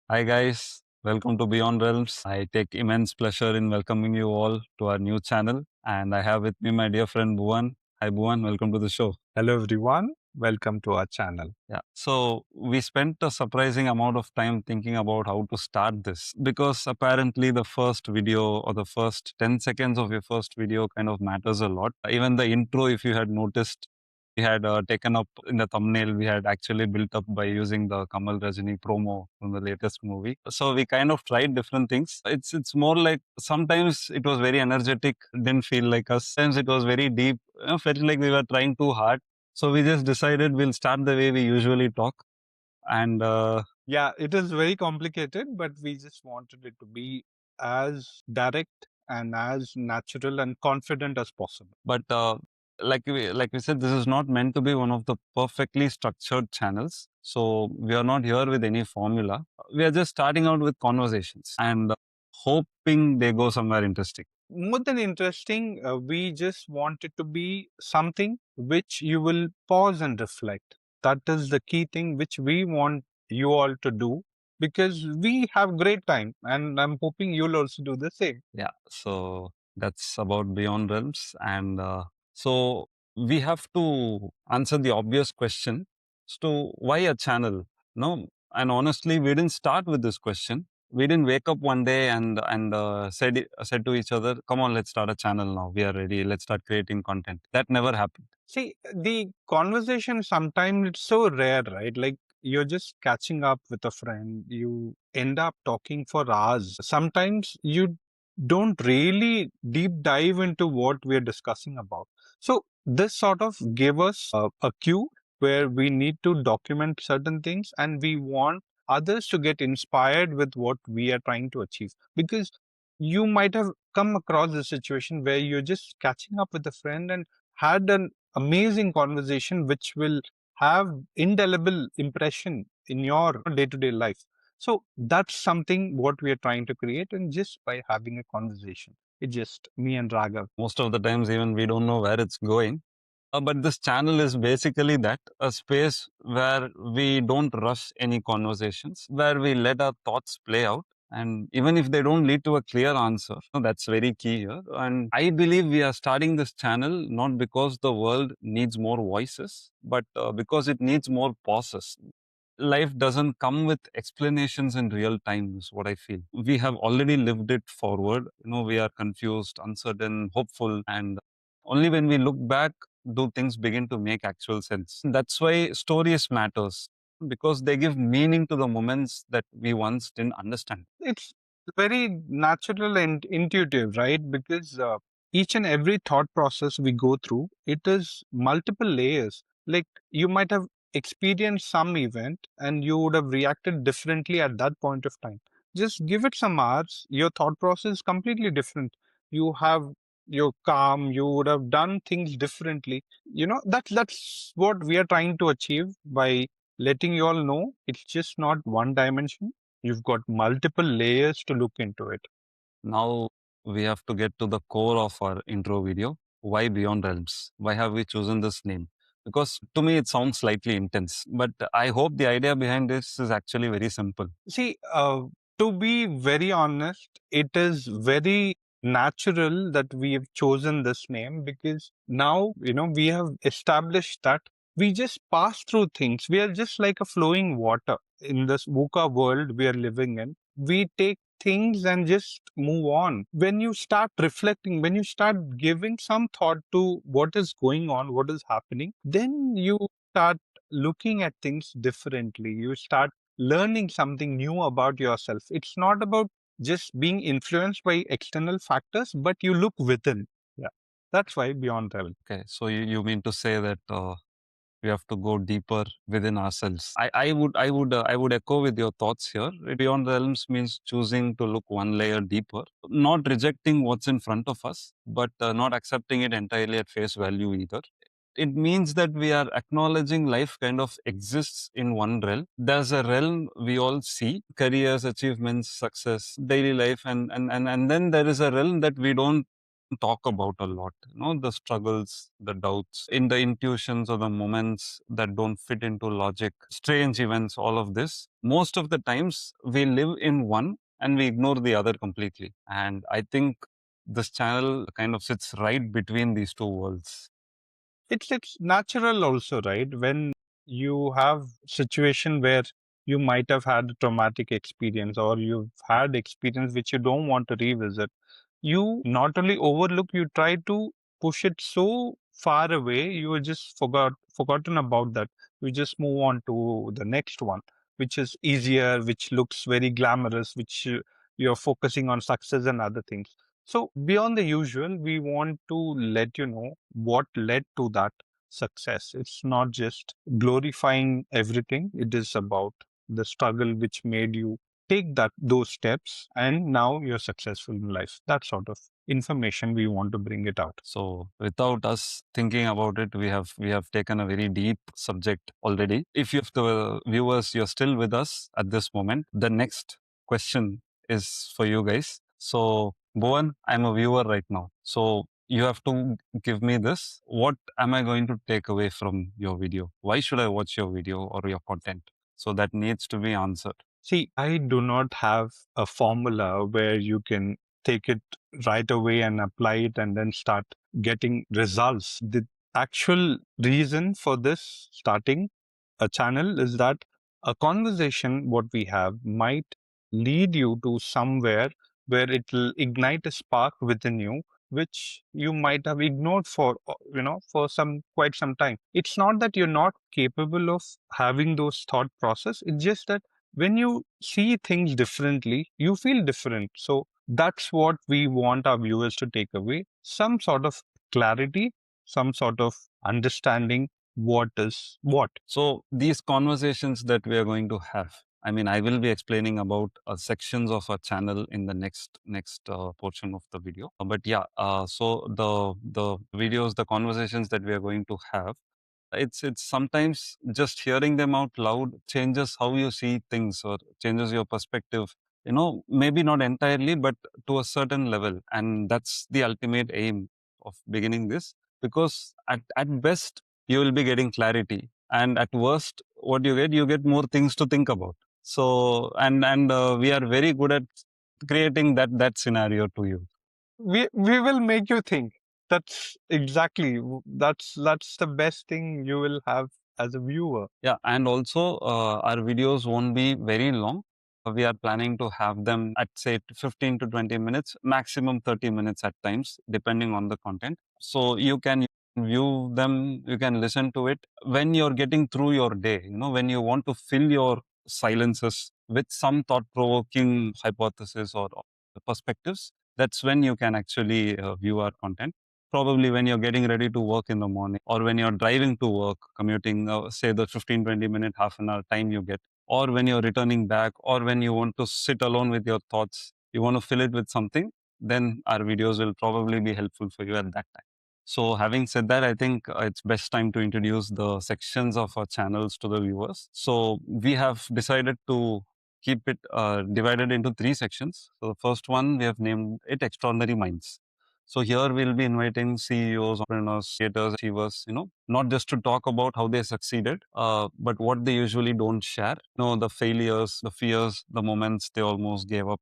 Hi guys, welcome to Beyond Realms. I take immense pleasure in welcoming you all to our new channel, and I have with me my dear friend Bhuvan. Hi Bhuvan, welcome to the show. Hello everyone, welcome to our channel. Yeah, so we spent a surprising amount of time thinking about how to start this because apparently the first video or the first 10 seconds of your first video kind of matters a lot. Even the intro, if you had noticed, we had taken up in the thumbnail, we had actually built up by using the Kamal Rajani promo from the latest movie. So we kind of tried different things. It's more like sometimes it was very energetic, didn't feel like us. Sometimes it was very deep, felt like we were trying too hard. So we just decided we'll start the way we usually talk. And Yeah, it is very complicated, but we just wanted it to be as direct and as natural and confident as possible. but like we said, this is not meant to be one of the perfectly structured channels. So we are not here with any formula. We are just starting out with conversations and hoping they go somewhere interesting. More than interesting, we just want it to be something which you will pause and reflect. That is the key thing which we want you all to do because we have great time and I'm hoping you'll also do the same. Yeah. So that's about Beyond Realms. And so we have to answer the obvious question as to why a channel? No. And honestly, we didn't start with this question. We didn't wake up one day and said to each other, "Come on, let's start a channel now. We are ready. Let's start creating content." That never happened. See, the conversation sometimes it's so rare, right? Like you're just catching up with a friend, you end up talking for hours. Sometimes you don't really deep dive into what we're discussing about. So this sort of gave us a cue where we need to document certain things and we want others to get inspired with what we are trying to achieve. Because you might have come across a situation where you're just catching up with a friend and had an amazing conversation which will have indelible impression in your day-to-day life. So that's something what we are trying to create, and just by having a conversation, it's just me and Raghav. Most of the times, even we don't know where it's going. But this channel is basically that a space where we don't rush any conversations, where we let our thoughts play out. And even if they don't lead to a clear answer, that's very key here. And I believe we are starting this channel not because the world needs more voices, but because it needs more pauses. Life doesn't come with explanations in real time, is what I feel. We have already lived it forward. We are confused, uncertain, hopeful, and only when we look back do things begin to make actual sense. That's why stories matters, because they give meaning to the moments that we once didn't understand. It's very natural and intuitive, right? Because each and every thought process we go through, it is multiple layers. Like you might have experienced some event and you would have reacted differently at that point of time. Just give it some hours, your thought process is completely different. You have you're calm, you would have done things differently. That's what we are trying to achieve by letting you all know it's just not one dimension. You've got multiple layers to look into it. Now we have to get to the core of our intro video. Why Beyond Realms? Why have we chosen this name? Because to me it sounds slightly intense, but I hope the idea behind this is actually very simple. See, to be very honest, it is very natural that we have chosen this name because now, we have established that we just pass through things. We are just like a flowing water in this VUCA world we are living in. We take things and just move on. When you start reflecting, when you start giving some thought to what is going on, what is happening, then you start looking at things differently. You start learning something new about yourself. It's not about just being influenced by external factors, but you look within. Yeah. That's why Beyond Travel. Okay, so you mean to say that we have to go deeper within ourselves. I would echo with your thoughts here. Beyond the realms means choosing to look one layer deeper, not rejecting what's in front of us, but not accepting it entirely at face value either. It means that we are acknowledging life kind of exists in one realm. There's a realm we all see: careers, achievements, success, daily life, and then there is a realm that we don't talk about a lot. The struggles, the doubts, in the intuitions or the moments that don't fit into logic, strange events, all of this. Most of the times we live in one and we ignore the other completely. And I think this channel kind of sits right between these two worlds. It's natural also, right? When you have situation where you might have had a traumatic experience, or you've had experience which you don't want to revisit, you not only overlook, you try to push it so far away, you are just forgotten about that. You just move on to the next one, which is easier, which looks very glamorous, which you're focusing on success and other things. So beyond the usual, we want to let you know what led to that success. It's not just glorifying everything. It is about the struggle which made you take those steps, and now you're successful in life. That sort of information we want to bring it out. So without us thinking about it, we have taken a very deep subject already. If you, the viewers, you're still with us at this moment, the next question is for you guys. So Bhuvan, I'm a viewer right now. So you have to give me this. What am I going to take away from your video? Why should I watch your video or your content? So that needs to be answered. See, I do not have a formula where you can take it right away and apply it and then start getting results. The actual reason for this starting a channel is that a conversation, what we have, might lead you to somewhere where it will ignite a spark within you, which you might have ignored for, for some quite some time. It's not that you're not capable of having those thought process. It's just that when you see things differently, you feel different. So that's what we want our viewers to take away, some sort of clarity, some sort of understanding what is what. So these conversations that we are going to have, I mean, I will be explaining about sections of our channel in the next portion of the video. But yeah, so the videos, the conversations that we are going to have, it's sometimes just hearing them out loud changes how you see things or changes your perspective. Maybe not entirely, but to a certain level, and that's the ultimate aim of beginning this. Because at best you will be getting clarity, and at worst what you get more things to think about. So and we are very good at creating that scenario to you. We will make you think. That's exactly that's the best thing you will have as a viewer. Yeah, and also our videos won't be very long. We are planning to have them at say 15 to 20 minutes, maximum 30 minutes at times, depending on the content. So you can view them, you can listen to it when you're getting through your day, when you want to fill your silences with some thought provoking hypothesis or perspectives. That's when you can actually view our content. Probably when you're getting ready to work in the morning, or when you're driving to work, commuting, say the 15-20 minute, half an hour time you get, or when you're returning back, or when you want to sit alone with your thoughts, you want to fill it with something, then our videos will probably be helpful for you at that time. So having said that, I think it's best time to introduce the sections of our channels to the viewers. So we have decided to keep it divided into three sections. So the first one, we have named it Extraordinary Minds. So here we'll be inviting CEOs, entrepreneurs, creators, achievers, not just to talk about how they succeeded, but what they usually don't share. The failures, the fears, the moments they almost gave up,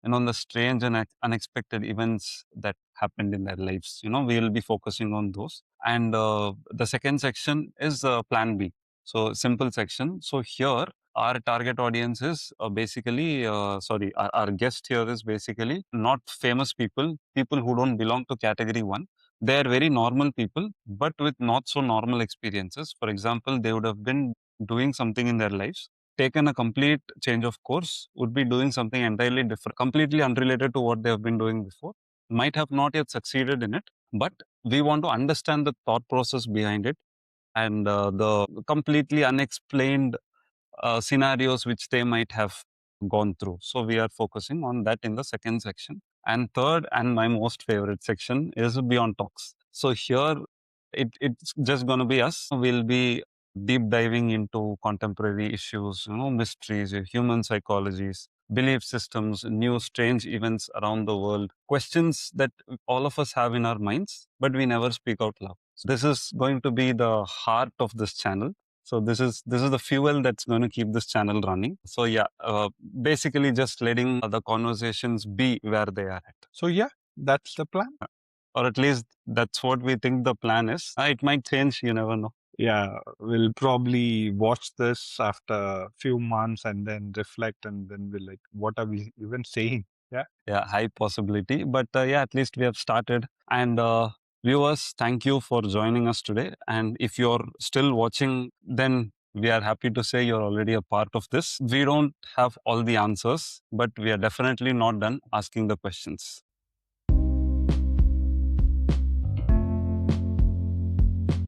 and on the strange and unexpected events that happened in their lives. We'll be focusing on those. And the second section is Plan B. So simple section. So here our target audience is basically, sorry, our guest here is basically not famous people, people who don't belong to category one. They are very normal people, but with not so normal experiences. For example, they would have been doing something in their lives, taken a complete change of course, would be doing something entirely different, completely unrelated to what they have been doing before, might have not yet succeeded in it, but we want to understand the thought process behind it, and the completely unexplained scenarios which they might have gone through. So we are focusing on that in the second section. And third, and my most favorite section, is Beyond Talks. So here it's just going to be us. We'll be deep diving into contemporary issues, mysteries, human psychologies, belief systems, new strange events around the world, questions that all of us have in our minds, but we never speak out loud. So this is going to be the heart of this channel. So this is the fuel that's going to keep this channel running. So yeah, basically just letting the conversations be where they are at. So yeah, that's the plan. Or at least that's what we think the plan is. It might change, you never know. Yeah, we'll probably watch this after a few months and then reflect, and then we're like, what are we even saying? Yeah. Yeah, high possibility. But yeah, at least we have started. And viewers, thank you for joining us today. And if you're still watching, then we are happy to say you're already a part of this. We don't have all the answers, but we are definitely not done asking the questions.